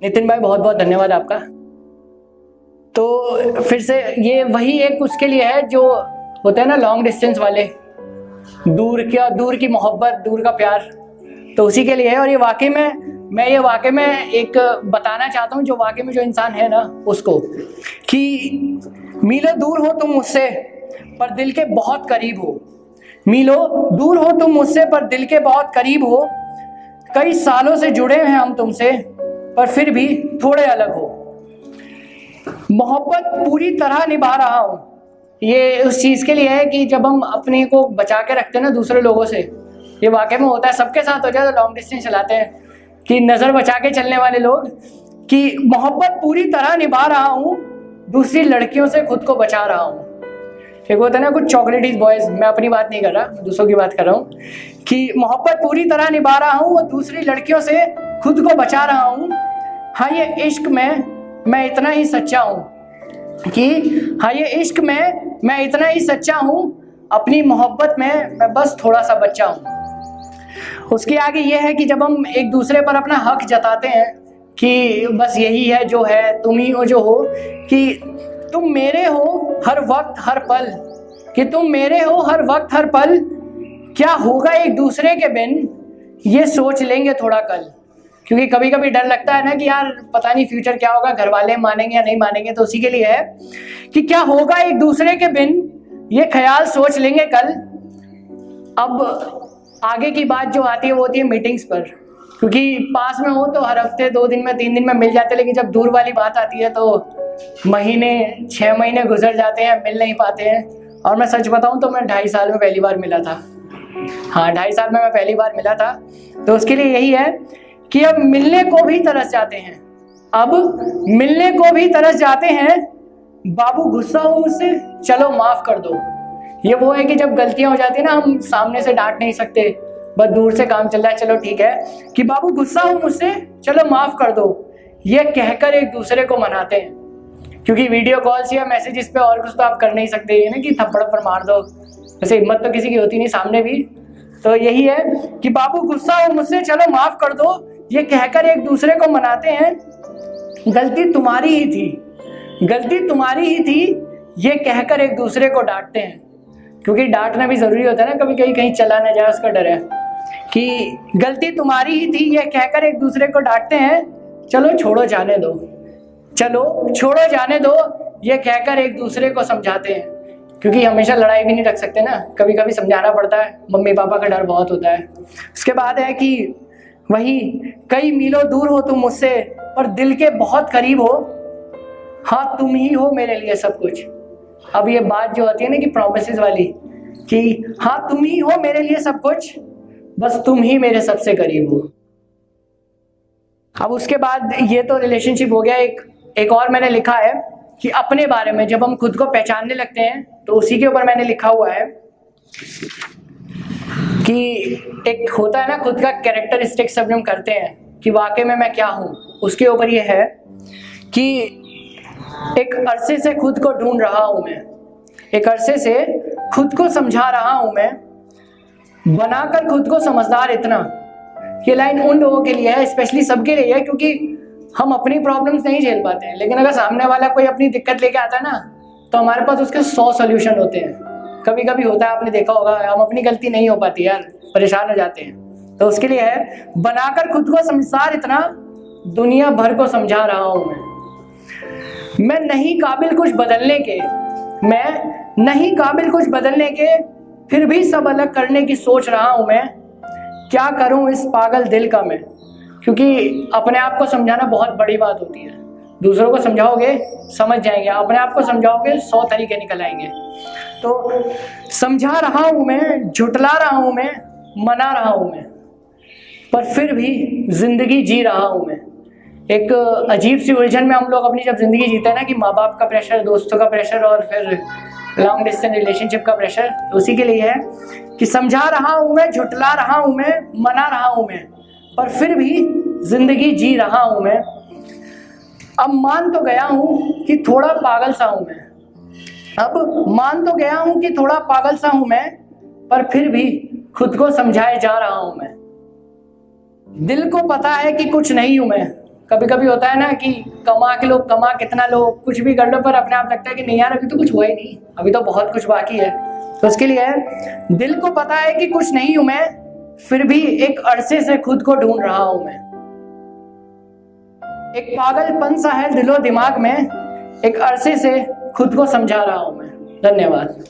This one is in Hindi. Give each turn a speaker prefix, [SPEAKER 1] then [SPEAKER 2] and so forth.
[SPEAKER 1] नितिन भाई बहुत बहुत धन्यवाद आपका। तो फिर से ये वही एक उसके लिए है जो होता है ना लॉन्ग डिस्टेंस वाले, दूर की मोहब्बत, दूर का प्यार, तो उसी के लिए है। और ये वाकई में मैं ये वाकई में एक बताना चाहता हूँ जो वाकई में जो इंसान है ना उसको, कि मीलों दूर हो तुम मुझसे पर दिल के बहुत करीब हो। मीलों दूर हो तुम मुझसे पर दिल के बहुत करीब हो। कई सालों से जुड़े हैं हम तुमसे पर फिर भी थोड़े अलग हो। मोहब्बत पूरी तरह निभा रहा हूँ। ये उस चीज़ के लिए है कि जब हम अपने को बचा के रखते हैं ना दूसरे लोगों से, ये वाकई में होता है, सबके साथ हो जाए तो लॉन्ग डिस्टेंस चलाते हैं कि नज़र बचा के चलने वाले लोग, कि मोहब्बत पूरी तरह निभा रहा हूँ, दूसरी लड़कियों से खुद को बचा रहा हूँ। एक होता है ना कुछ चॉकलेटीज बॉयज़, मैं अपनी बात नहीं कर रहा, दूसरों की बात कर रहा हूँ, कि मोहब्बत पूरी तरह निभा रहा हूँ और दूसरी लड़कियों से खुद को बचा रहा हूँ। हाँ ये इश्क में मैं इतना ही सच्चा हूँ कि हाँ ये इश्क में मैं इतना ही सच्चा हूँ, अपनी मोहब्बत में मैं बस थोड़ा सा बच्चा हूँ। उसके आगे ये है कि जब हम एक दूसरे पर अपना हक जताते हैं कि बस यही है जो है, तुम ही हो जो हो, कि तुम मेरे हो हर वक्त हर पल, कि तुम मेरे हो हर वक्त हर पल, क्या होगा एक दूसरे के बिन ये सोच लेंगे थोड़ा कल। क्योंकि कभी कभी डर लगता है ना कि यार पता नहीं फ्यूचर क्या होगा, घर वाले मानेंगे या नहीं मानेंगे, तो उसी के लिए है कि क्या होगा एक दूसरे के बिन ये ख्याल सोच लेंगे कल। अब आगे की बात जो आती है वो होती है मीटिंग्स पर, क्योंकि पास में हो तो हर हफ्ते 2 दिन में 3 दिन में मिल जाते, लेकिन जब दूर वाली बात आती है तो महीने 6 महीने गुजर जाते हैं, मिल नहीं पाते हैं। और मैं सच बताऊं तो मैं 2.5 साल में पहली बार मिला था। हाँ 2.5 साल में मैं पहली बार मिला था। तो उसके लिए यही है कि अब मिलने को भी तरस जाते हैं, अब मिलने को भी तरस जाते हैं। बाबू गुस्सा हो मुझसे चलो माफ कर दो। ये वो है कि जब गलतियां हो जाती है ना, हम सामने से डांट नहीं सकते, बस दूर से काम चल रहा है, चलो ठीक है, कि बाबू गुस्सा हो मुझसे चलो माफ कर दो, ये कहकर एक दूसरे को मनाते हैं। क्योंकि वीडियो कॉल्स या मैसेजेस पे और कुछ तो आप कर नहीं सकते, ये ना कि थप्पड़ पर मार दो, वैसे हिम्मत तो किसी की होती नहीं सामने भी। तो यही है कि बाबू गुस्सा हो मुझसे चलो माफ कर दो, ये कहकर एक दूसरे को मनाते हैं। गलती तुम्हारी ही थी, गलती तुम्हारी ही थी, ये कहकर एक दूसरे को डांटते हैं। क्योंकि डांटना भी जरूरी होता है ना, कभी कहीं चला ना जाए उसका डर है, कि गलती तुम्हारी ही थी ये कहकर एक दूसरे को डांटते हैं। चलो छोड़ो जाने दो, चलो छोड़ो जाने दो, ये कहकर एक दूसरे को समझाते हैं। क्योंकि हमेशा लड़ाई भी नहीं रख सकते ना, कभी कभी समझाना पड़ता है, मम्मी पापा का डर बहुत होता है। उसके बाद है कि वही कई मीलों दूर हो तुम मुझसे पर दिल के बहुत करीब हो। हाँ तुम ही हो मेरे लिए सब कुछ। अब ये बात जो होती है ना कि प्रोमिसेस वाली, कि हाँ तुम ही हो मेरे लिए सब कुछ, बस तुम ही मेरे सबसे करीब हो। अब उसके बाद ये तो रिलेशनशिप हो गया। एक और मैंने लिखा है कि अपने बारे में जब हम खुद को पहचानने लगते हैं, तो उसी के ऊपर मैंने लिखा हुआ है कि एक होता है ना खुद का कैरेक्टरिस्टिक, सब हम करते हैं कि वाकई में मैं क्या हूँ। उसके ऊपर ये है कि एक अरसे से खुद को ढूंढ रहा हूँ मैं, एक अरसे से खुद को समझा रहा हूँ मैं, बनाकर खुद को समझदार इतना। ये लाइन उन लोगों के लिए है, स्पेशली सबके लिए है, क्योंकि हम अपनी प्रॉब्लम्स नहीं झेल पाते हैं, लेकिन अगर सामने वाला कोई अपनी दिक्कत लेके आता है ना, तो हमारे पास उसके 100 सॉल्यूशन होते हैं। कभी कभी होता है, आपने देखा होगा, हम अपनी गलती नहीं हो पाती यार, परेशान हो जाते हैं। तो उसके लिए है बनाकर खुद को समझदार इतना, दुनिया भर को समझा रहा हूँ मैं नहीं काबिल कुछ बदलने के, मैं नहीं काबिल कुछ बदलने के, फिर भी सब अलग करने की सोच रहा हूँ मैं। क्या करूँ इस पागल दिल का मैं। क्योंकि अपने आप को समझाना बहुत बड़ी बात होती है। दूसरों को समझाओगे समझ जाएंगे, अपने आप को समझाओगे 100 तरीके निकल आएंगे। तो समझा रहा हूँ मैं, झुटला रहा हूँ मैं, मना रहा हूँ मैं, पर फिर भी जिंदगी जी रहा हूँ मैं। एक अजीब सी उलझन में हम लोग अपनी जब जिंदगी जीते हैं ना, कि माँ बाप का प्रेशर, दोस्तों का प्रेशर और फिर लॉन्ग डिस्टेंस रिलेशनशिप का प्रेशर। तो उसी के लिए है कि समझा रहा हूँ मैं, झुटला रहा हूँ मैं, मना रहा हूँ मैं, पर फिर भी जिंदगी जी रहा हूँ मैं। अब मान तो गया हूँ कि थोड़ा पागल सा हूँ मैं, अब मान तो गया हूँ कि थोड़ा पागल सा हूँ मैं, पर फिर भी खुद को समझाए जा रहा हूँ मैं। दिल को पता है कि कुछ नहीं हूँ मैं, कभी कभी होता है ना कि कमा कितना लो, कुछ भी कर लो, पर अपने आप लगता है कि नहीं यार अभी तो कुछ हुआ ही नहीं, अभी तो बहुत कुछ बाकी है। तो उसके लिए दिल को पता है कि कुछ नहीं हूं मैं, फिर भी एक अरसे से खुद को ढूंढ रहा हूं मैं। एक पागलपन सा है दिलो दिमाग में, एक अरसे से खुद को समझा रहा हूं मैं। धन्यवाद।